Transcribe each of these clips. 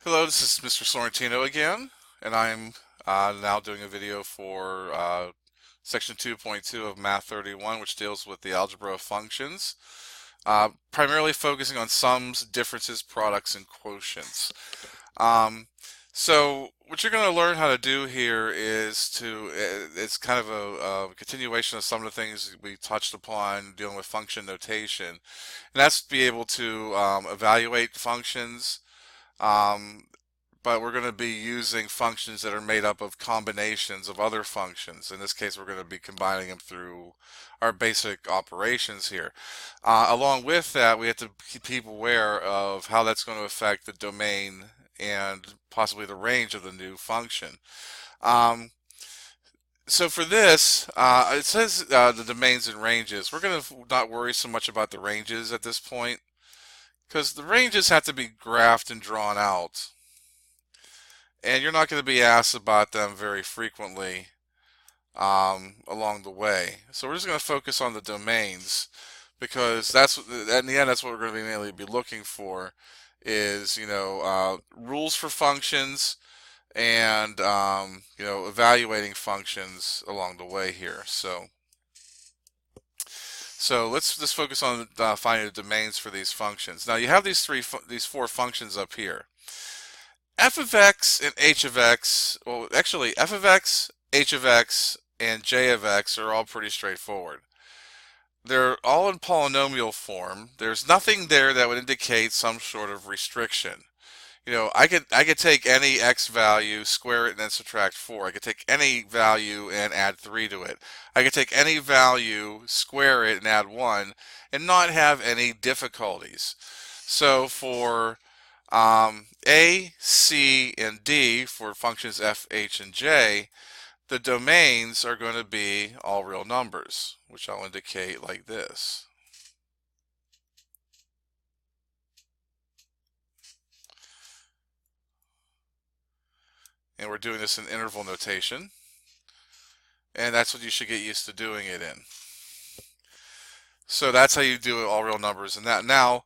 Hello, this is Mr. Sorrentino again, and I'm now doing a video for Section 2.2 of Math 31, which deals with the algebra of functions, primarily focusing on sums, differences, products, and quotients. Um, so what you're going to learn how to do here is it's kind of a continuation of some of the things we touched upon dealing with function notation, and that's to be able to evaluate functions. Um, but we're going to be using functions that are made up of combinations of other functions. In this case, we're going to be combining them through our basic operations here. Along with that, we have to keep aware of how that's going to affect the domain and possibly the range of the new function. Um, so for this, it says the domains and ranges. We're going to not worry so much about the ranges at this point because the ranges have to be graphed and drawn out, and you're not going to be asked about them very frequently along the way. So we're just going to focus on the domains because in the end, that's what we're going to be mainly be looking for is, rules for functions and, evaluating functions along the way here. So let's just focus on finding the domains for these functions. Now you have these four functions up here. F of x and h of x, well, actually, f of x, h of x, and j of x are all pretty straightforward. They're all in polynomial form. There's nothing there that would indicate some sort of restriction. I could take any x value, square it, and then subtract 4. I could take any value and add 3 to it. I could take any value, square it, and add 1, and not have any difficulties. So for A, C, and D, for functions f, h, and j, the domains are going to be all real numbers, which I'll indicate like this. And we're doing this in interval notation. And that's what you should get used to doing it in. So that's how you do it, all real numbers and that. Now,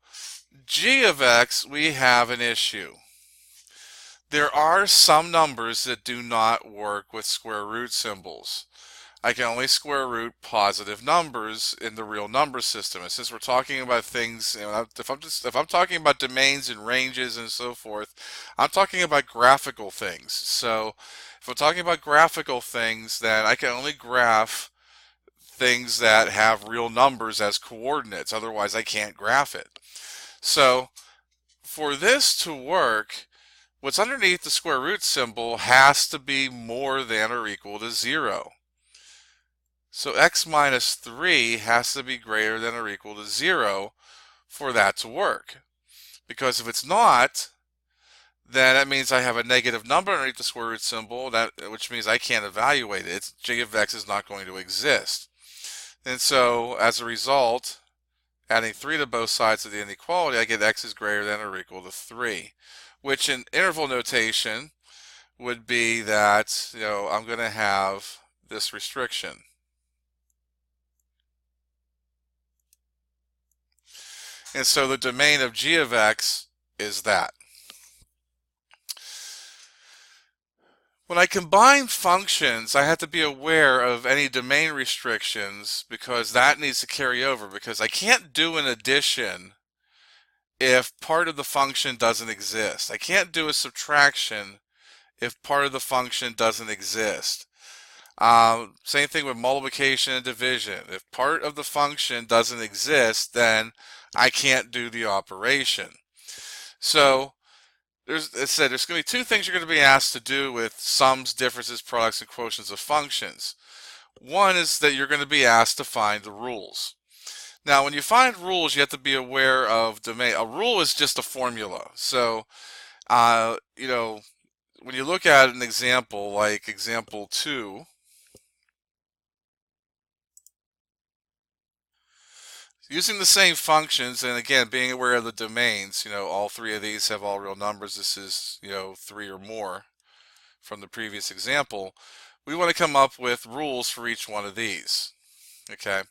g of x, we have an issue. There are some numbers that do not work with square root symbols. I can only square root positive numbers in the real number system. And since we're talking about things, if I'm talking about domains and ranges and so forth, I'm talking about graphical things. So if I'm talking about graphical things, then I can only graph things that have real numbers as coordinates. Otherwise, I can't graph it. So for this to work, what's underneath the square root symbol has to be more than or equal to 0. So x minus 3 has to be greater than or equal to 0 for that to work. Because if it's not, then that means I have a negative number underneath the square root symbol, which means I can't evaluate it. G of x is not going to exist. And so, as a result, adding 3 to both sides of the inequality, I get x is greater than or equal to 3, which in interval notation would be that, I'm going to have this restriction. And so the domain of g of x is that. When I combine functions, I have to be aware of any domain restrictions because that needs to carry over, because I can't do an addition if part of the function doesn't exist. I can't do a subtraction if part of the function doesn't exist. Same thing with multiplication and division. If part of the function doesn't exist, then I can't do the operation. So there's going to be two things you're going to be asked to do with sums, differences, products, and quotients of functions. One is that you're going to be asked to find the rules. Now, when you find rules, you have to be aware of domain. A rule is just a formula. So, when you look at an example like example 2, using the same functions, and again, being aware of the domains, all three of these have all real numbers. This is, 3 or more from the previous example. We want to come up with rules for each one of these. Okay.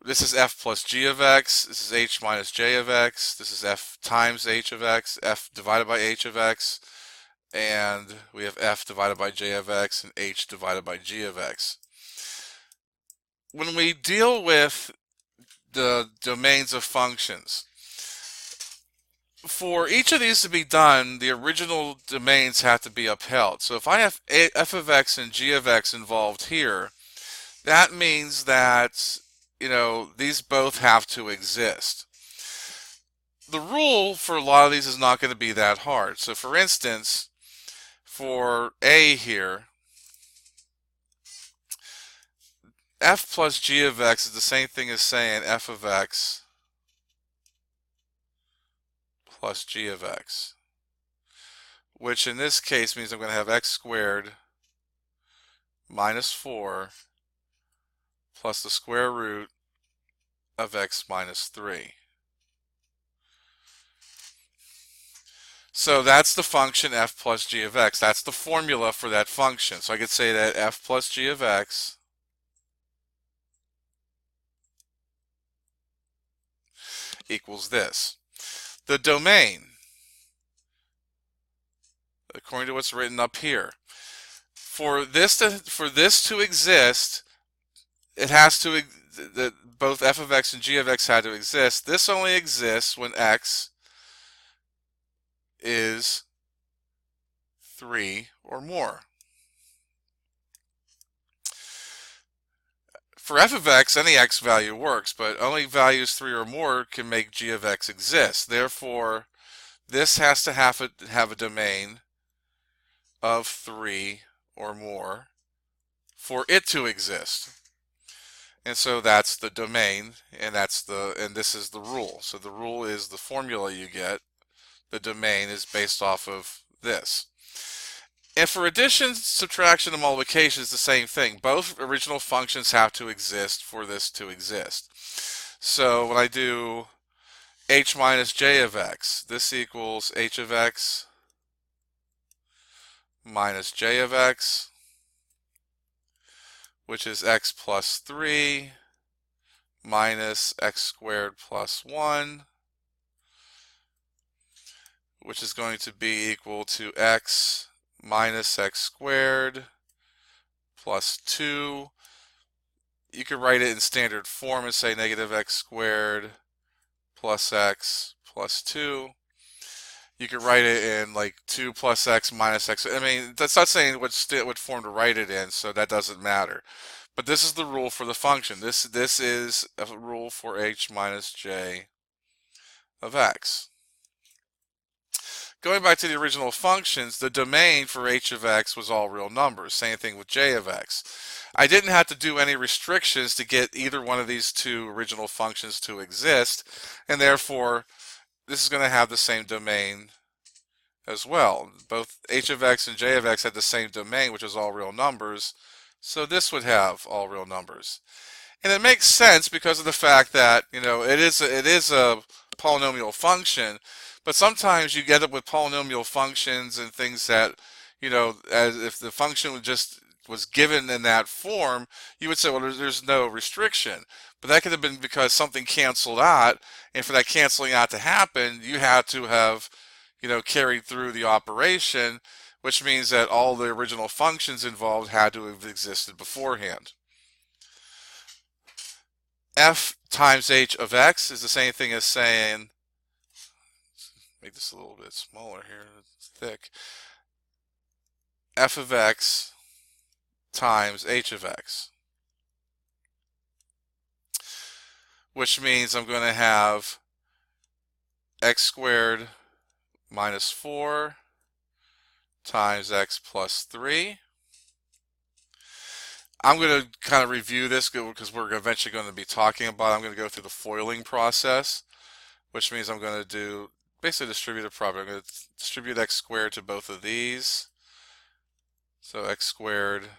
this is f plus g of x, this is h minus j of x, this is f times h of x, f divided by h of x, and we have f divided by j of x and h divided by g of x. When we deal with the domains of functions, for each of these to be done, the original domains have to be upheld. So if I have f of x and g of x involved here, that means that, these both have to exist. The rule for a lot of these is not going to be that hard. So for instance, for a here, f plus g of x is the same thing as saying f of x plus g of x, which in this case means I'm going to have x squared minus 4 plus the square root of x minus 3. So that's the function f plus g of x. That's the formula for that function. So I could say that f plus g of x equals this. The domain, according to what's written up here, for this to exist, it has to, both f of x and g of x had to exist. This only exists when x is 3 or more. For f of x, any x value works, but only values 3 or more can make g of x exist. Therefore, this has to have a domain of 3 or more for it to exist. And so that's the domain, and this is the rule. So the rule is the formula you get. The domain is based off of this. And for addition, subtraction, and multiplication, it's the same thing. Both original functions have to exist for this to exist. So when I do h minus j of x, this equals h of x minus j of x, which is x plus 3 minus x squared plus 1, which is going to be equal to x minus x squared plus 2. You could write it in standard form and say negative x squared plus x plus 2. You could write it in like 2 plus x minus x. I mean, that's not saying what form to write it in, so that doesn't matter. But this is the rule for the function. This is a rule for h minus j of x. Going back to the original functions, the domain for h of x was all real numbers. Same thing with j of x. I didn't have to do any restrictions to get either one of these two original functions to exist, and therefore this is going to have the same domain as well. Both h of x and j of x had the same domain, which is all real numbers, so this would have all real numbers. And it makes sense because of the fact that, it is a polynomial function, but sometimes you get up with polynomial functions and things that, as if the function was given in that form, you would say, well, there's no restriction. But that could have been because something canceled out, and for that canceling out to happen, you had to have, carried through the operation, which means that all the original functions involved had to have existed beforehand. F times h of x is the same thing as saying, make this a little bit smaller here, it's thick, f of x times h of x, which means I'm going to have x squared minus 4 times x plus 3. I'm going to kind of review this because we're eventually going to be talking about it. I'm going to go through the foiling process, which means I'm going to do basically distributive property. I'm going to distribute x squared to both of these. So x squared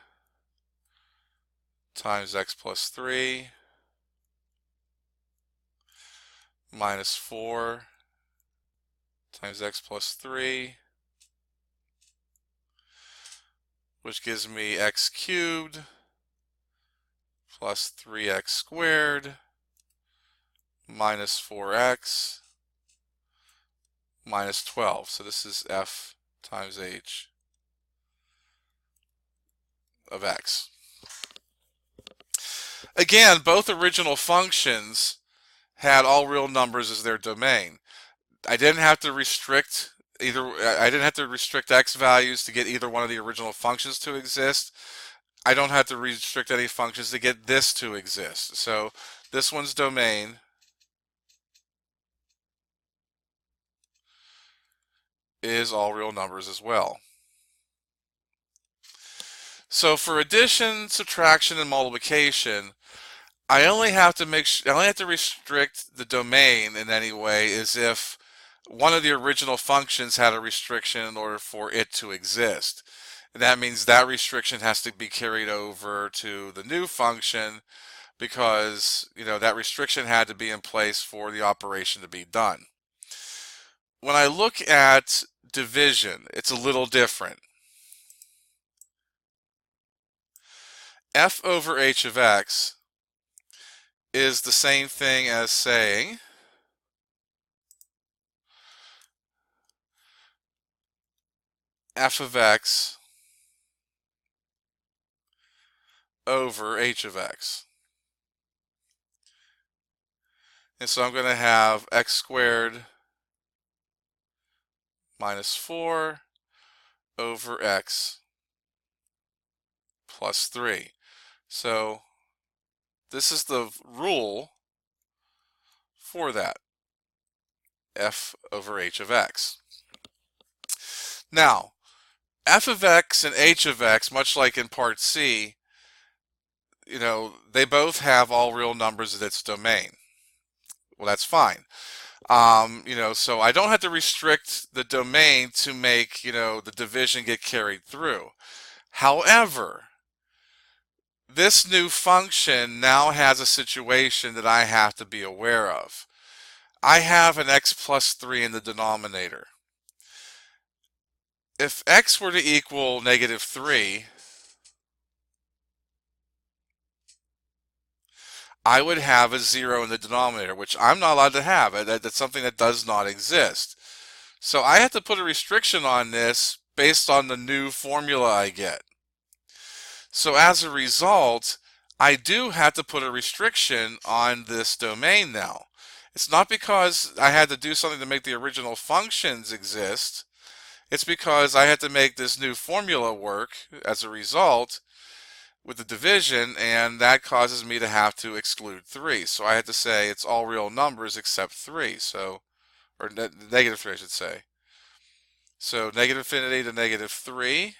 times x plus 3 minus 4 times x plus 3, which gives me x cubed plus 3x squared minus 4x minus 12. So this is f times h of x. Again, both original functions had all real numbers as their domain. I didn't have to restrict x values to get either one of the original functions to exist. I don't have to restrict any functions to get this to exist. So this one's domain is all real numbers as well. So for addition, subtraction, and multiplication, I only have to restrict the domain in any way as if one of the original functions had a restriction in order for it to exist. And that means that restriction has to be carried over to the new function because, that restriction had to be in place for the operation to be done. When I look at division, it's a little different. F over h of x is the same thing as saying f of x over h of x. And so I'm going to have x squared minus 4 over x plus 3. So this is the rule for that, f over h of x. Now, f of x and h of x, much like in part C, they both have all real numbers in its domain. Well, that's fine. So I don't have to restrict the domain to make, the division get carried through. However, this new function now has a situation that I have to be aware of. I have an x plus 3 in the denominator. If x were to equal negative 3, I would have a 0 in the denominator, which I'm not allowed to have. That's something that does not exist. So I have to put a restriction on this based on the new formula I get. So as a result, I do have to put a restriction on this domain now. It's not because I had to do something to make the original functions exist. It's because I had to make this new formula work as a result with the division, and that causes me to have to exclude 3. So I had to say it's all real numbers except 3. Or negative 3, I should say. So negative infinity to negative 3,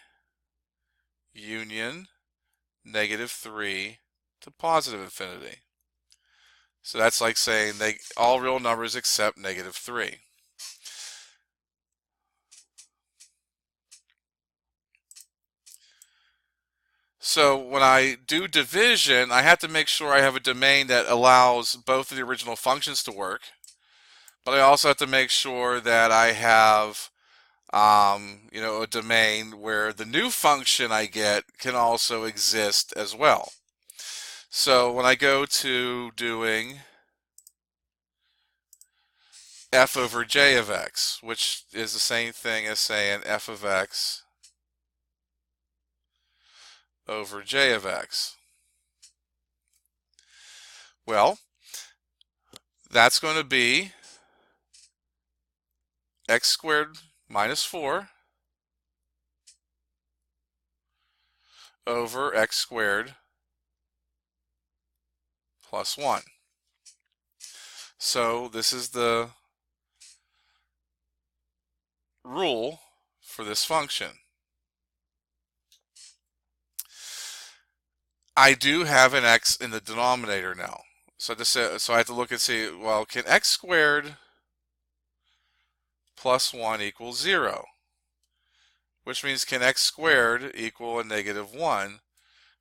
union negative 3 to positive infinity. So that's like saying all real numbers except negative 3. So when I do division, I have to make sure I have a domain that allows both of the original functions to work. But I also have to make sure that I have a domain where the new function I get can also exist as well. So when I go to doing f over j of x, which is the same thing as saying f of x over j of x. Well, that's going to be x squared minus 4 over x squared plus 1. So this is the rule for this function. I do have an x in the denominator now. So I have to look and see, well, can x squared plus 1 equal 0? Which means can x squared equal a negative 1?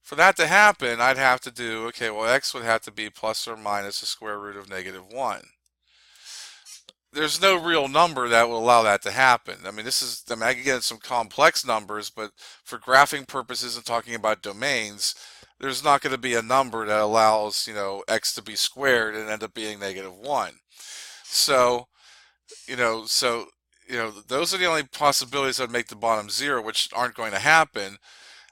For that to happen, I'd have to do, okay, well, x would have to be plus or minus the square root of negative 1. There's no real number that will allow that to happen. I mean, I can get some complex numbers, but for graphing purposes and talking about domains, there's not going to be a number that allows, x to be squared and end up being -1. So, those are the only possibilities that would make the bottom 0, which aren't going to happen.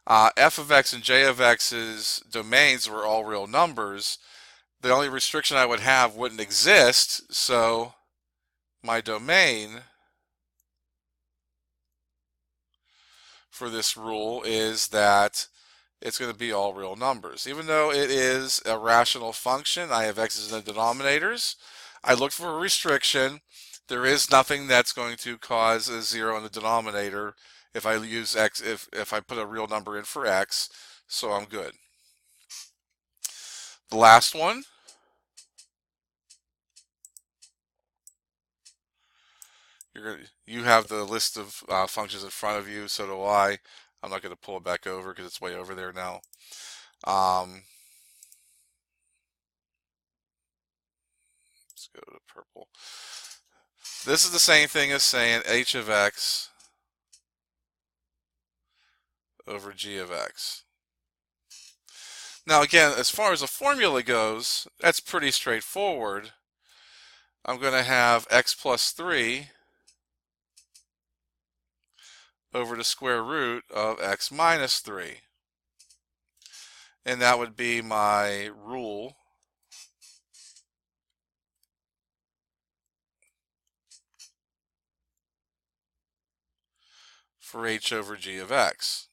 F of x and j of x's domains were all real numbers. The only restriction I would have wouldn't exist, so my domain for this rule is that it's going to be all real numbers. Even though it is a rational function, I have x's in the denominators, I look for a restriction. There is nothing that's going to cause a 0 in the denominator if I use x, if I put a real number in for x, so I'm good. The last one, you have the list of functions in front of you, so do I. I'm not going to pull it back over because it's way over there now. Let's go to purple. This is the same thing as saying h of x over g of x. Now again, as far as the formula goes, that's pretty straightforward. I'm going to have x plus 3 over the square root of x minus 3. And that would be my rule for h over g of x.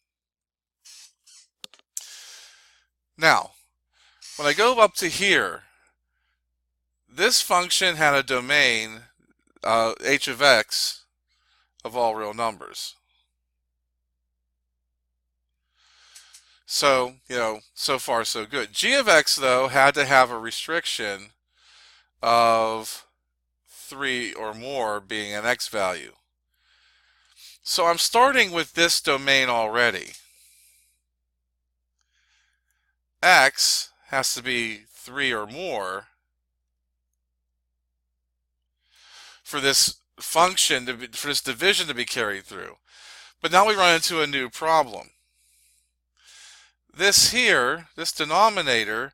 Now, when I go up to here, this function had a domain, h of x, of all real numbers. So, so far so good. G of x, though, had to have a restriction of 3 or more being an x value. So I'm starting with this domain already. X has to be 3 or more for this function, for this division to be carried through. But now we run into a new problem. This here, this denominator,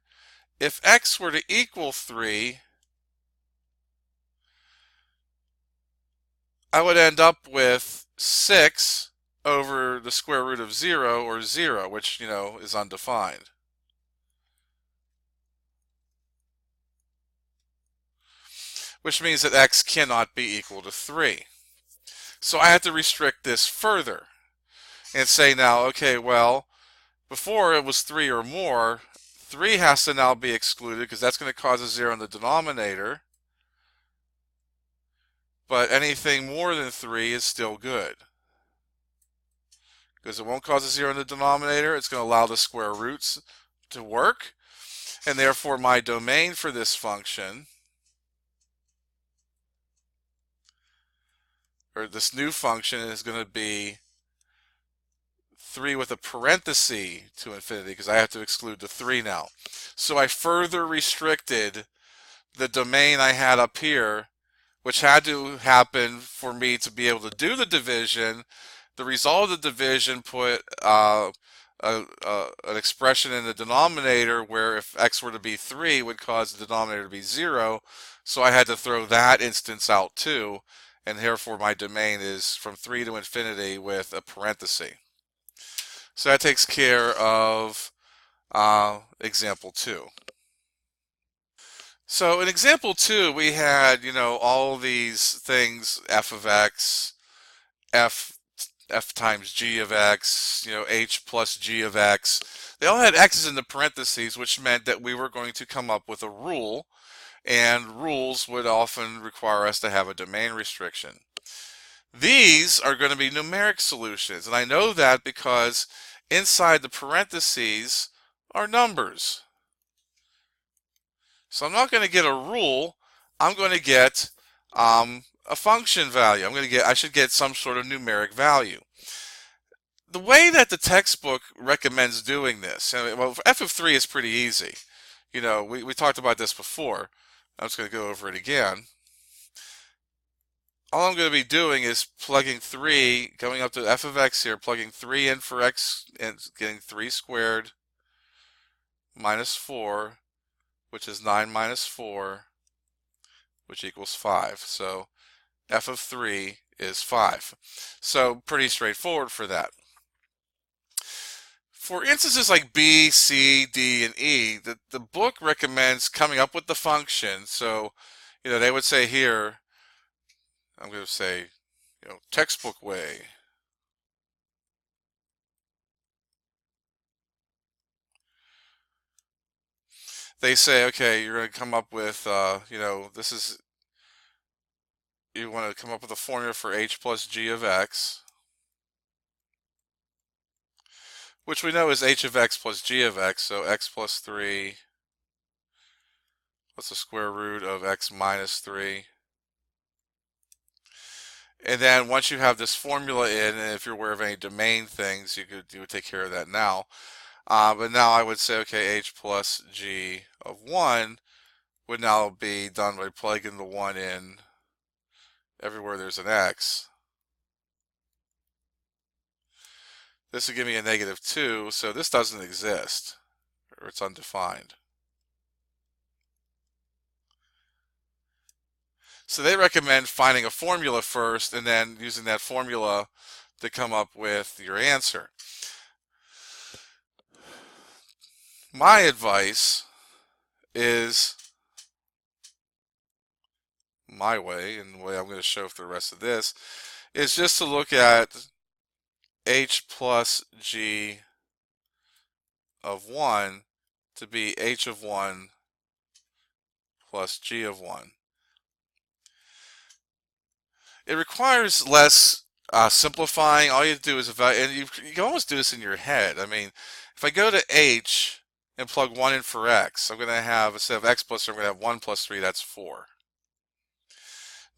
if x were to equal 3, I would end up with 6 over the square root of 0, or 0, which, is undefined. Which means that x cannot be equal to 3. So I have to restrict this further and say now, okay, well, before it was 3 or more, 3 has to now be excluded because that's going to cause a 0 in the denominator. But anything more than 3 is still good. Because it won't cause a 0 in the denominator, it's going to allow the square roots to work. And therefore my domain for this function, or this new function, is going to be 3 with a parenthesis to infinity, because I have to exclude the 3 now. So I further restricted the domain I had up here, which had to happen for me to be able to do the division. The result of the division put an expression in the denominator where if x were to be 3 would cause the denominator to be 0. So I had to throw that instance out too, and therefore my domain is from 3 to infinity with a parenthesis. So that takes care of example 2. So in example 2, we had, all these things, f of x, f times g of x, h plus g of x. They all had x's in the parentheses, which meant that we were going to come up with a rule, and rules would often require us to have a domain restriction. These are going to be numeric solutions, and I know that because inside the parentheses are numbers. So I'm not going to get a rule, I'm going to get a function value. I should get some sort of numeric value. The way that the textbook recommends doing this, well, f of 3 is pretty easy. We talked about this before. I'm just going to go over it again. All I'm going to be doing is plugging 3, going up to f of x here, plugging 3 in for x and getting 3 squared minus 4, which is 9 minus 4, which equals 5. So f of 3 is 5. So pretty straightforward for that. For instances like B, C, D, and E, the book recommends coming up with the function. So, they would say here, I'm going to say, textbook way. They say, okay, you're going to come up with, you want to come up with a formula for h plus g of x, which we know is h of x plus g of x, so x plus 3, what's the square root of x minus 3? And then once you have this formula in, and if you're aware of any domain things, you would take care of that now. But now I would say, okay, h plus g of 1 would now be done by plugging the 1 in everywhere there's an x. This would give me a negative 2, so this doesn't exist, or it's undefined. So they recommend finding a formula first and then using that formula to come up with your answer. My advice is my way, and the way I'm going to show for the rest of this, is just to look at h plus g of 1 to be h of 1 plus g of 1. It requires less simplifying. All you have to do is evaluate, and you can almost do this in your head. I mean, if I go to h and plug 1 in for x, I'm going to have, instead of x plus 3, I'm going to have 1 plus 3, that's 4.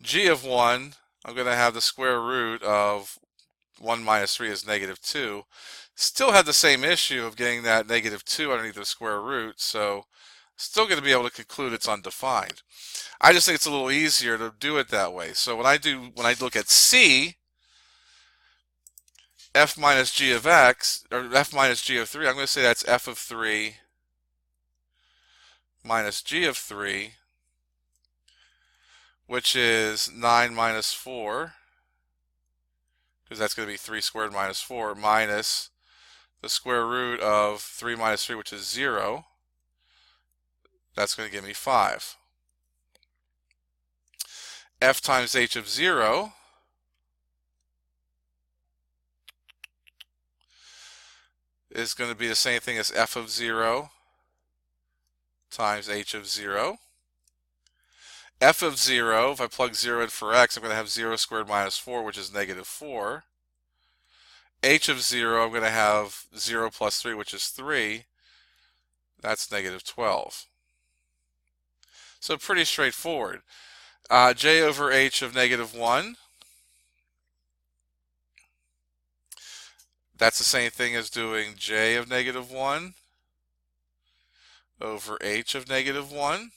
G of 1, I'm going to have the square root of 1 minus 3 is negative 2. Still have the same issue of getting that negative 2 underneath the square root, so still going to be able to conclude it's undefined. I just think it's a little easier to do it that way. So when I look at C, f minus g of x, or f minus g of 3, I'm going to say that's f of 3 minus g of 3, which is 9 minus 4, because that's going to be 3 squared minus 4, minus the square root of 3 minus 3, which is 0. That's going to give me 5. F times h of 0 is going to be the same thing as f of 0 times h of 0. F of 0, if I plug 0 in for x, I'm going to have 0 squared minus 4, which is negative 4. H of 0, I'm going to have 0 plus 3, which is 3. That's negative 12. So pretty straightforward. J over h of negative 1, that's the same thing as doing j of negative 1 over h of negative 1.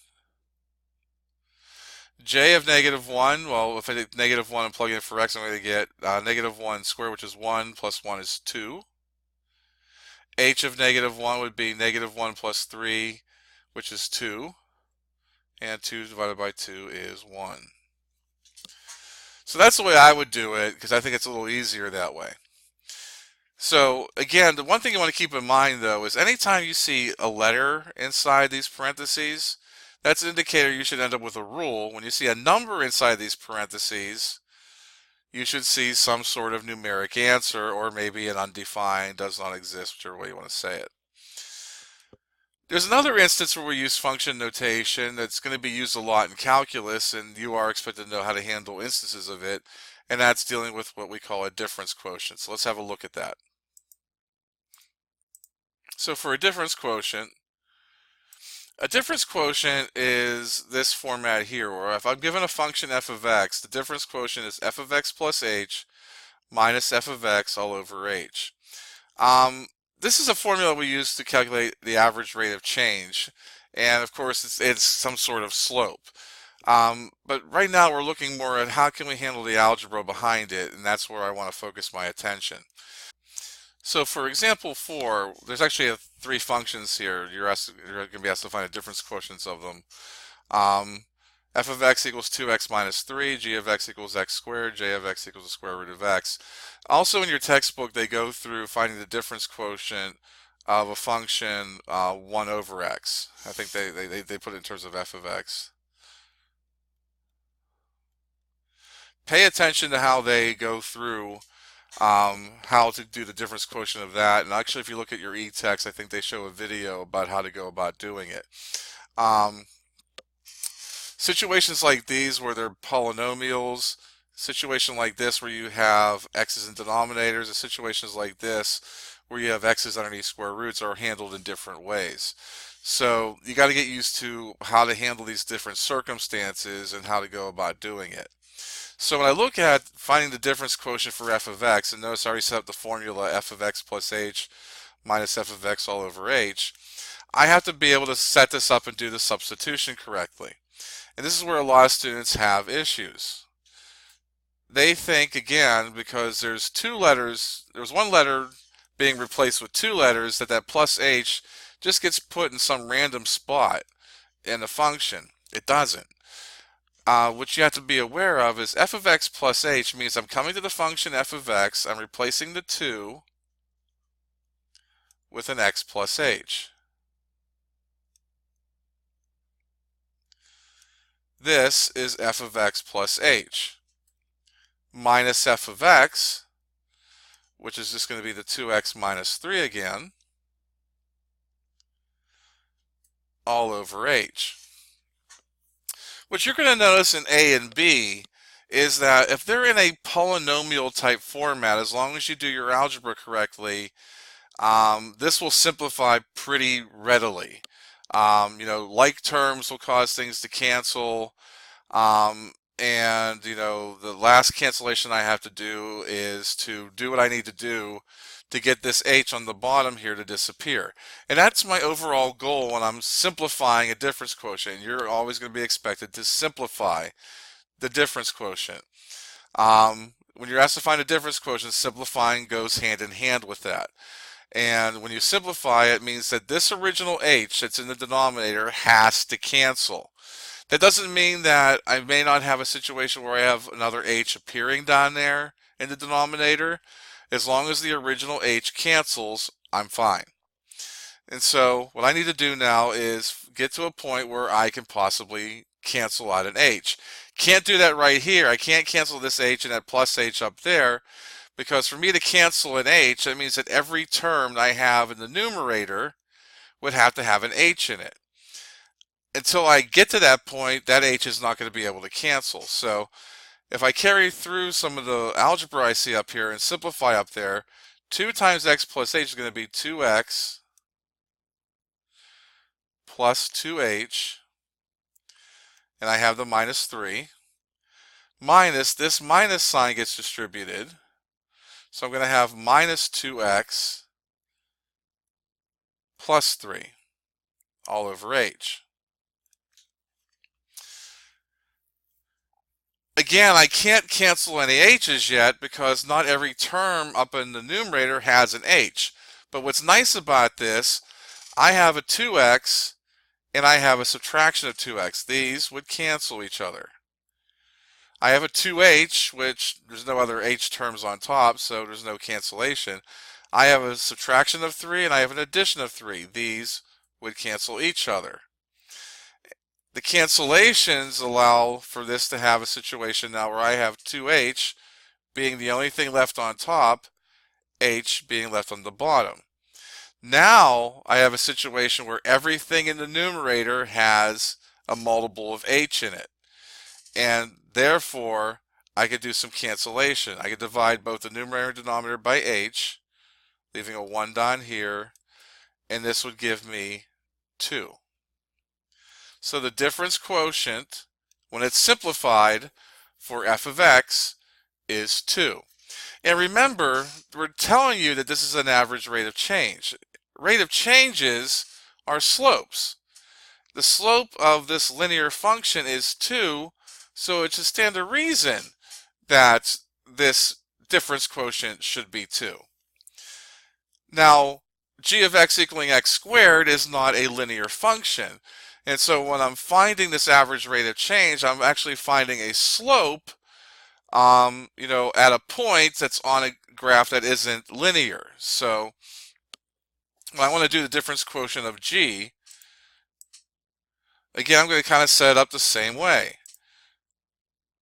J of negative 1, well, if I take negative 1 and plug in for x, I'm going to get negative 1 squared, which is 1, plus 1 is 2. H of negative 1 would be negative 1 plus 3, which is 2. And 2 divided by 2 is 1. So that's the way I would do it, because I think it's a little easier that way. So again, the one thing you want to keep in mind, though, is anytime you see a letter inside these parentheses, that's an indicator you should end up with a rule. When you see a number inside these parentheses, you should see some sort of numeric answer, or maybe an undefined, does not exist, whichever way you want to say it. There's another instance where we use function notation that's going to be used a lot in calculus, and you are expected to know how to handle instances of it, and that's dealing with what we call a difference quotient. So let's have a look at that. So for a difference quotient is this format here, where if I'm given a function f of x, the difference quotient is f of x plus h minus f of x all over h. This is a formula we use to calculate the average rate of change, and of course it's some sort of slope. But right now we're looking more at how can we handle the algebra behind it, and that's where I want to focus my attention. So for example 4, there's actually three functions here. You're going to be asked to find the difference quotients of them. Um, f of x equals 2x minus 3, g of x equals x squared, j of x equals the square root of x. Also in your textbook, they go through finding the difference quotient of a function 1 over x. I think they put it in terms of f of x. Pay attention to how they go through how to do the difference quotient of that. And actually, if you look at your e-text, I think they show a video about how to go about doing it. Um, Situations like these where they're polynomials, situation like this where you have x's in denominators, and situations like this where you have x's underneath square roots are handled in different ways. So you got to get used to how to handle these different circumstances and how to go about doing it. So when I look at finding the difference quotient for f of x, and notice I already set up the formula f of x plus h minus f of x all over h, I have to be able to set this up and do the substitution correctly. And this is where a lot of students have issues. They think, again, because there's one letter being replaced with two letters, that plus h just gets put in some random spot in the function. It doesn't. What you have to be aware of is f of x plus h means I'm coming to the function f of x, I'm replacing the 2 with an x plus h. This is f of x plus h minus f of x, which is just going to be the 2x minus 3 again, all over h. What you're going to notice in A and B is that if they're in a polynomial type format, as long as you do your algebra correctly, this will simplify pretty readily. Like terms will cause things to cancel. And the last cancellation I have to do is to do what I need to do to get this h on the bottom here to disappear. And that's my overall goal when I'm simplifying a difference quotient. You're always going to be expected to simplify the difference quotient. When you're asked to find a difference quotient, simplifying goes hand in hand with that. And when you simplify, it means that this original h that's in the denominator has to cancel. That doesn't mean that I may not have a situation where I have another h appearing down there in the denominator. As long as the original h cancels, I'm fine. And so what I need to do now is get to a point where I can possibly cancel out an h. Can't do that right here. I can't cancel this h and that plus h up there, because for me to cancel an h, that means that every term I have in the numerator would have to have an h in it. Until I get to that point, that h is not going to be able to cancel. So if I carry through some of the algebra I see up here and simplify up there, 2 times x plus h is going to be 2x plus 2h, and I have the minus 3, minus this minus sign gets distributed. So I'm going to have minus 2x plus 3 all over h. Again, I can't cancel any h's yet because not every term up in the numerator has an h. But what's nice about this, I have a 2x and I have a subtraction of 2x. These would cancel each other. I have a 2h, which there's no other h terms on top, so there's no cancellation. I have a subtraction of 3 and I have an addition of 3. These would cancel each other. The cancellations allow for this to have a situation now where I have 2h being the only thing left on top, h being left on the bottom. Now I have a situation where everything in the numerator has a multiple of h in it. And therefore, I could do some cancellation. I could divide both the numerator and denominator by h, leaving a 1 down here, and this would give me 2. So the difference quotient, when it's simplified for f of x, is 2. And remember, we're telling you that this is an average rate of change. Rate of changes are slopes. The slope of this linear function is 2, so it's a standard reason that this difference quotient should be 2. Now, g of x equaling x squared is not a linear function. And so when I'm finding this average rate of change, I'm actually finding a slope, at a point that's on a graph that isn't linear. So when I want to do the difference quotient of g, again, I'm going to kind of set it up the same way.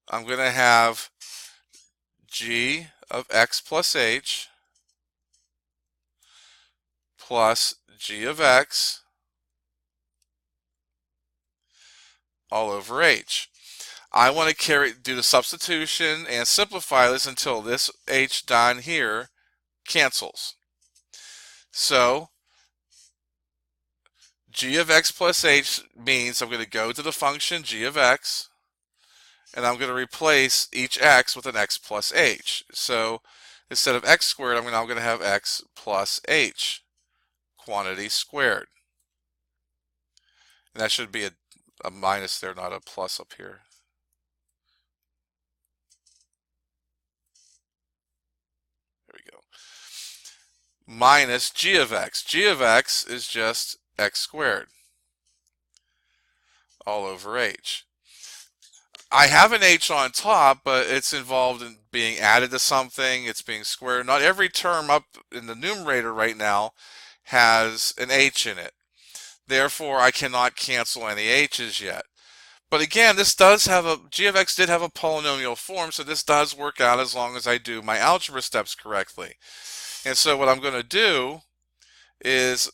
I'm going to have g of x plus h plus g of x all over h. I want to do the substitution and simplify this until this h down here cancels. So g of x plus h means I'm going to go to the function g of x, and I'm going to replace each x with an x plus h. So instead of x squared, I'm now going to have x plus h, quantity squared. And that should be a minus there, not a plus up here. There we go. Minus g of x. G of x is just x squared all over h. I have an h on top, but it's involved in being added to something. It's being squared. Not every term up in the numerator right now has an h in it. Therefore, I cannot cancel any h's yet. But again, this does have g of x did have a polynomial form, so this does work out as long as I do my algebra steps correctly. And so what I'm going to do is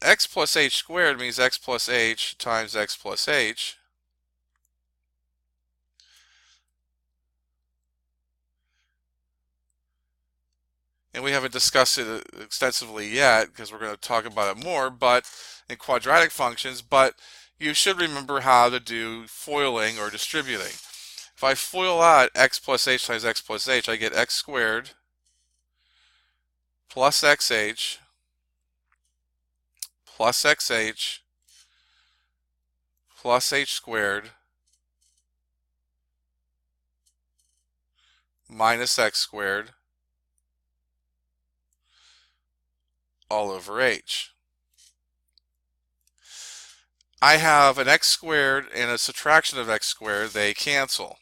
x plus h squared means x plus h times x plus h. And we haven't discussed it extensively yet because we're going to talk about it more, but in quadratic functions, but you should remember how to do foiling or distributing. If I FOIL out x plus h times x plus h, I get x squared plus xh plus xh plus h squared minus x squared all over h. I have an x squared and a subtraction of x squared. They cancel.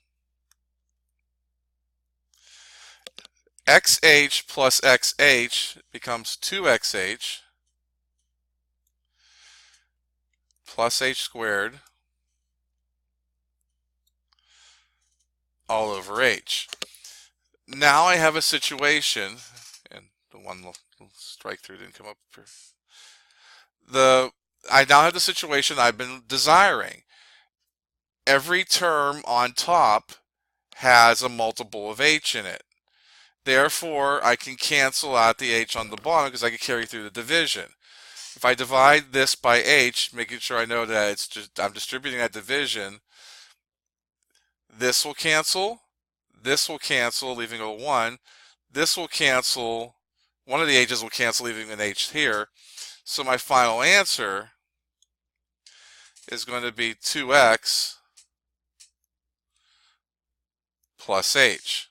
xh plus xh becomes 2xh plus h squared all over h. Now I have a situation, and the one little strike through didn't come up here. I now have the situation I've been desiring. Every term on top has a multiple of h in it. Therefore, I can cancel out the h on the bottom because I can carry through the division. If I divide this by h, making sure I know that I'm distributing that division, this will cancel, leaving a 1. This will cancel, one of the h's will cancel, leaving an h here. So my final answer is going to be 2x plus h.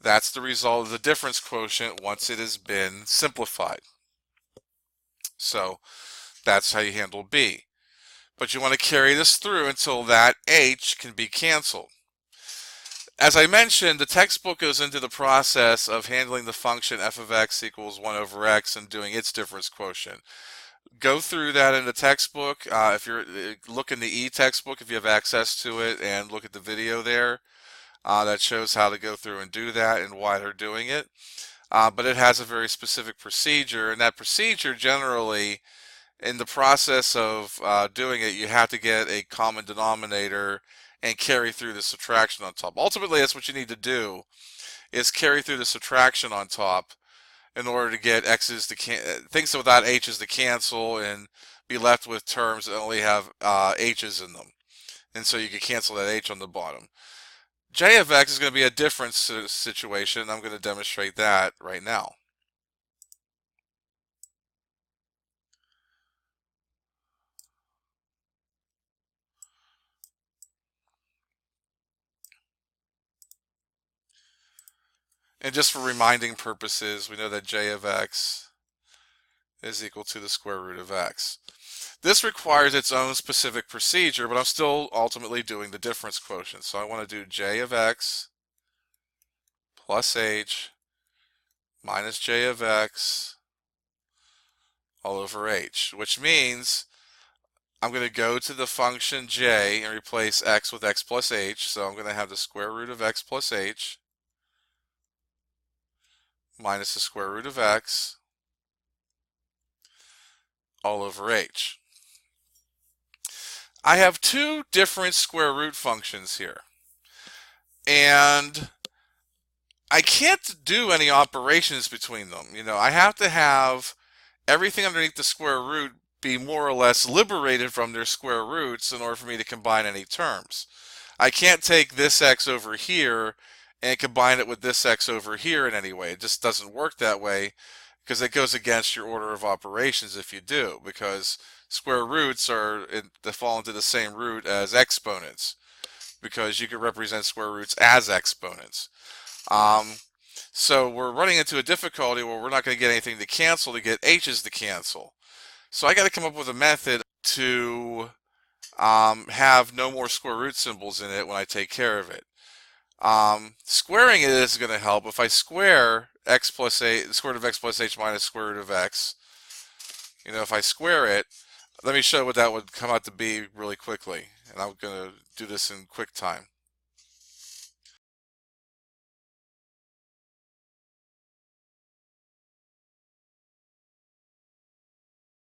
That's the result of the difference quotient once it has been simplified. So that's how you handle b. But you want to carry this through until that h can be canceled. As I mentioned, the textbook goes into the process of handling the function f of x equals 1 over x and doing its difference quotient. Go through that in the textbook. If you're look in the e-textbook, if you have access to it, and look at the video there that shows how to go through and do that and why they're doing it. But it has a very specific procedure, and that procedure generally, in the process of doing it, you have to get a common denominator and carry through the subtraction on top. Ultimately, that's what you need to do, is carry through the subtraction on top in order to get x's to things without h's to cancel and be left with terms that only have h's in them. And so you can cancel that h on the bottom. J of x is going to be a different situation. I'm going to demonstrate that right now. And just for reminding purposes, we know that j of x is equal to the square root of x. This requires its own specific procedure, but I'm still ultimately doing the difference quotient. So I want to do j of x plus h minus j of x all over h, which means I'm going to go to the function j and replace x with x plus h. So I'm going to have the square root of x plus h minus the square root of x all over h. I have two different square root functions here, and I can't do any operations between them. I have to have everything underneath the square root be more or less liberated from their square roots in order for me to combine any terms. I can't take this x over here and combine it with this x over here in any way. It just doesn't work that way, because it goes against your order of operations if you do, because square roots they fall into the same root as exponents, because you could represent square roots as exponents. So we're running into a difficulty where we're not going to get anything to cancel to get h's to cancel. So I got to come up with a method to have no more square root symbols in it when I take care of it. Squaring it is going to help. If I square x plus a, the square root of x plus h minus square root of x, if I square it, let me show what that would come out to be really quickly. And I'm going to do this in quick time.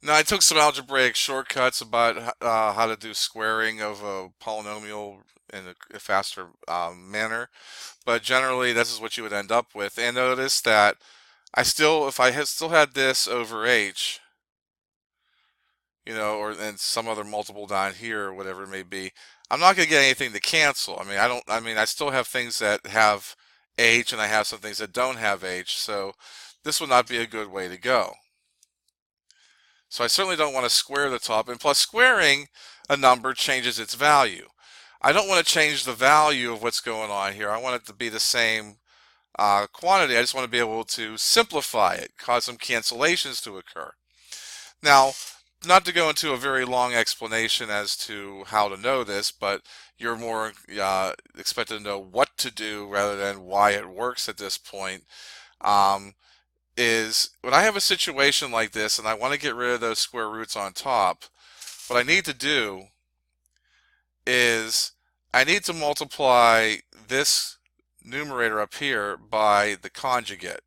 Now, I took some algebraic shortcuts about how to do squaring of a polynomial in a faster manner, but generally this is what you would end up with. And notice that if I had still had this over h, and some other multiple down here or whatever it may be, I'm not going to get anything to cancel. I still have things that have h, and I have some things that don't have h, so this would not be a good way to go. So I certainly don't want to square the top, and plus squaring a number changes its value. I don't want to change the value of what's going on here. I want it to be the same quantity. I just want to be able to simplify it, cause some cancellations to occur. Now, not to go into a very long explanation as to how to know this, but you're more expected to know what to do rather than why it works at this point. Is when I have a situation like this and I want to get rid of those square roots on top, what I need to do is I need to multiply this numerator up here by the conjugate,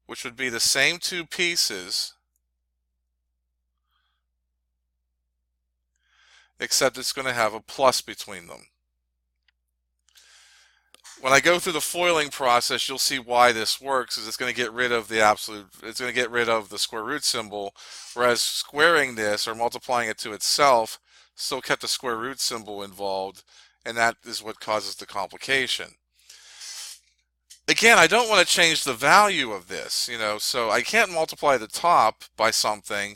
which would be the same two pieces, except it's going to have a plus between them. When I go through the foiling process, you'll see why this works, is it's going to get rid of it's going to get rid of the square root symbol, whereas squaring this or multiplying it to itself still kept the square root symbol involved, and that is what causes the complication. Again, I don't want to change the value of this, so I can't multiply the top by something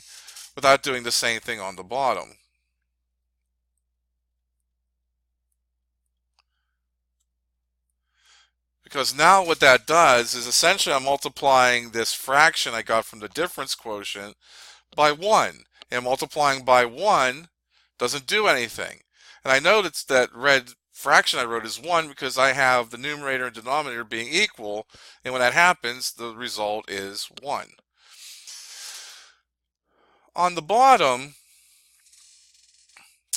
without doing the same thing on the bottom. Because now what that does is essentially I'm multiplying this fraction I got from the difference quotient by 1. And multiplying by 1 doesn't do anything. And I know that red fraction I wrote is 1 because I have the numerator and denominator being equal. And when that happens, the result is 1. On the bottom,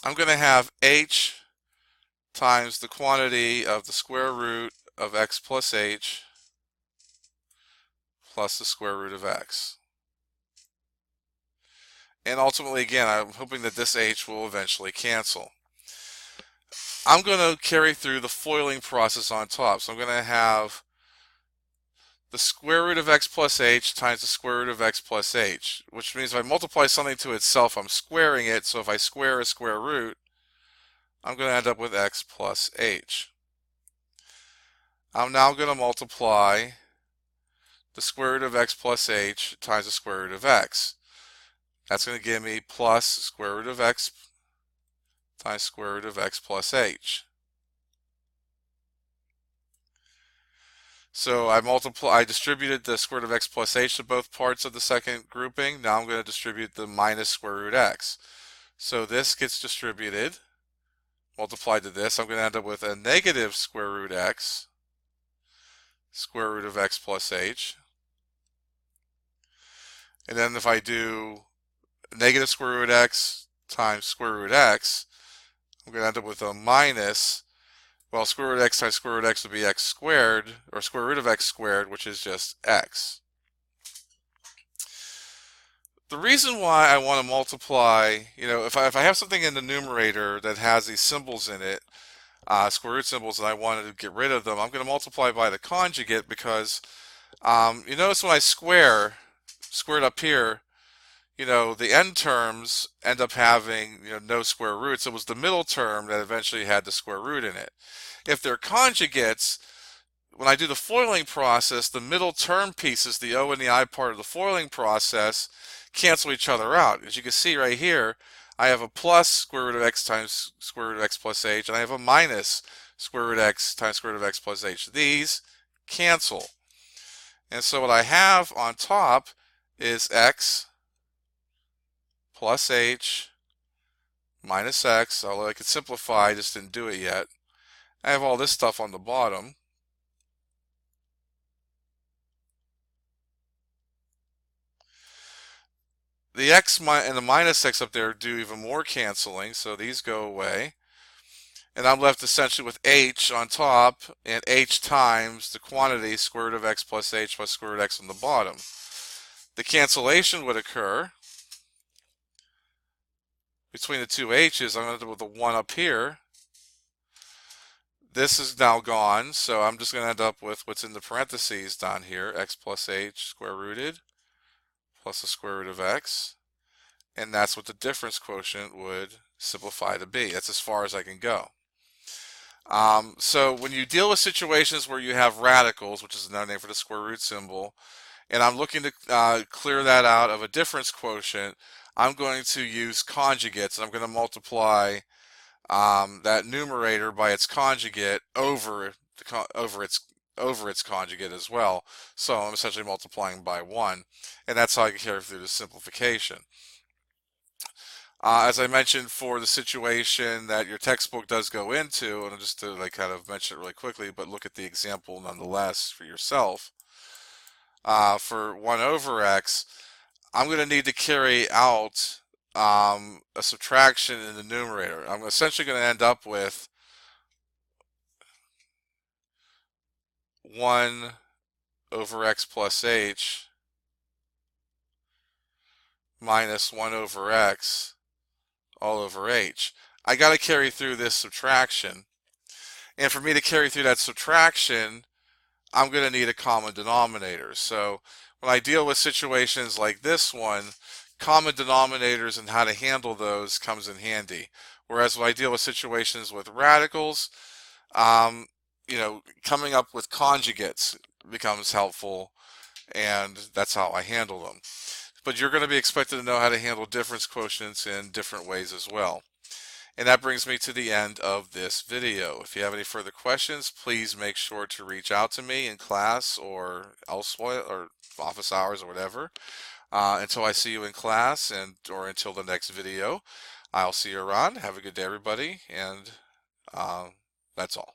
I'm going to have h times the quantity of the square root of x plus h plus the square root of x. And ultimately, again, I'm hoping that this h will eventually cancel. I'm going to carry through the foiling process on top. So I'm going to have the square root of x plus h times the square root of x plus h, which means if I multiply something to itself, I'm squaring it. So if I square a square root, I'm going to end up with x plus h. I'm now going to multiply the square root of x plus h times the square root of x. That's going to give me plus square root of x times square root of x plus h. So I distributed the square root of x plus h to both parts of the second grouping. Now I'm going to distribute the minus square root x. So this gets distributed, multiplied to this. I'm going to end up with a negative square root x, square root of x plus h. And then if I do negative square root x times square root x, I'm going to end up with a minus, well, square root x times square root x would be x squared, or square root of x squared, which is just x. The reason why I want to multiply, if I have something in the numerator that has these symbols in it, square root symbols, and I wanted to get rid of them, I'm going to multiply by the conjugate because you notice when I squared up here, the end terms end up having no square roots. It was the middle term that eventually had the square root in it. If they're conjugates, when I do the foiling process, the middle term pieces, the O and the I part of the foiling process, cancel each other out. As you can see right here, I have a plus square root of x times square root of x plus h, and I have a minus square root of x times square root of x plus h. These cancel. And so what I have on top is x plus h minus x, although I could simplify, I just didn't do it yet. I have all this stuff on the bottom. The x and the minus x up there do even more canceling, so these go away. And I'm left essentially with h on top and h times the quantity square root of x plus h plus square root of x on the bottom. The cancellation would occur between the two h's. I'm going to end up with a 1 up here. This is now gone, so I'm just going to end up with what's in the parentheses down here, x plus h square rooted plus the square root of x. And that's what the difference quotient would simplify to be. That's as far as I can go. So when you deal with situations where you have radicals, which is another name for the square root symbol, and I'm looking to clear that out of a difference quotient, I'm going to use conjugates, and I'm going to multiply that numerator by its conjugate over its conjugate as well. So I'm essentially multiplying by 1, and that's how I can carry through the simplification. As I mentioned, for the situation that your textbook does go into, and just to kind of mention it really quickly, but look at the example nonetheless for yourself. For 1 over x, I'm going to need to carry out a subtraction in the numerator. I'm essentially going to end up with 1 over x plus h minus 1 over x all over h. I got to carry through this subtraction. And for me to carry through that subtraction, I'm going to need a common denominator. So when I deal with situations like this one, common denominators and how to handle those comes in handy. Whereas when I deal with situations with radicals, coming up with conjugates becomes helpful, and that's how I handle them. But you're going to be expected to know how to handle difference quotients in different ways as well. And that brings me to the end of this video. If you have any further questions, please make sure to reach out to me in class or elsewhere, or office hours or whatever. Until I see you in class or until the next video, I'll see you around. Have a good day, everybody, and that's all.